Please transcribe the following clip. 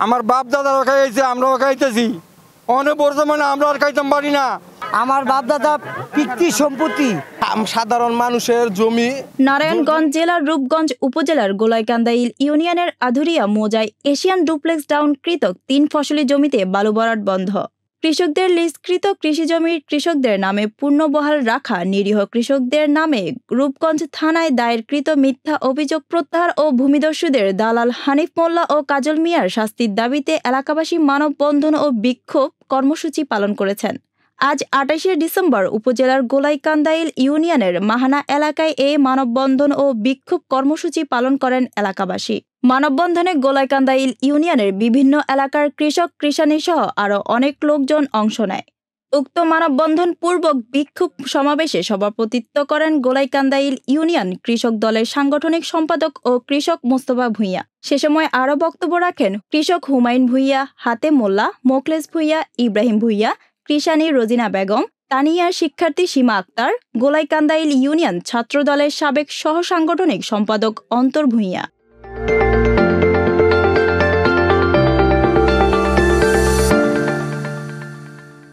আমার বাপ দাদারা খাইছে, আমরাও খাইতেছি। অনেক বর্তমানে আমরা আর খাইতাম পারি না। আমার বাপ দাদা পিতৃ সম্পত্তি, সাধারণ মানুষের জমি। নারায়ণগঞ্জ জেলার রূপগঞ্জ উপজেলার গোলাইকান্দাইল ইউনিয়নের আধুরিয়া মৌজায় এশিয়ান ডুপ্লেক্স ডাউন কৃতক ৩ ফসলি জমিতে বালু ভরাট বন্ধ। কৃষকদের লিস্টকৃত কৃষি জমির কৃষকদের নামে পূর্ণবহাল রাখা নিরীহ কৃষকদের নামে রূপগঞ্জ থানায় দায়েরকৃত মিথ্যা অভিযোগ প্রত্যাহার ও ভূমিদস্যুদের দালাল হানিফ মোল্লা ও কাজল মিয়ার শাস্তির দাবিতে এলাকাবাসী মানববন্ধন ও বিক্ষোভ কর্মসূচি পালন করেছেন। আজ ২৮শে ডিসেম্বর উপজেলার গোলাইকান্দাইল ইউনিয়নের মাহানা এলাকায় এই মানববন্ধন ও বিক্ষোভ কর্মসূচি পালন করেন এলাকাবাসী। মানববন্ধনে গোলাইকান্দাইল ইউনিয়নের বিভিন্ন এলাকার কৃষক কৃষানী সহ আরও অনেক লোকজন অংশ নেয়। উক্ত মানববন্ধন পূর্বক বিক্ষোভ সমাবেশে সভাপতিত্ব করেন গোলাইকান্দাইল ইউনিয়ন কৃষক দলের সাংগঠনিক সম্পাদক ও কৃষক মোস্তফা ভূঁইয়া। সে সময় আরও বক্তব্য রাখেন কৃষক হুমায়ুন ভূঁইয়া, হাতে মোল্লা, মোখলেস ভূঁইয়া, ইব্রাহিম ভূঁইয়া, কৃষানী রোজিনা বেগম, তানিয়ার শিক্ষার্থী সীমা আক্তার, গোলাইকান্দাইল ইউনিয়ন ছাত্র দলের সাবেক সহ সাংগঠনিক সম্পাদক অন্তর ভূঁইয়া।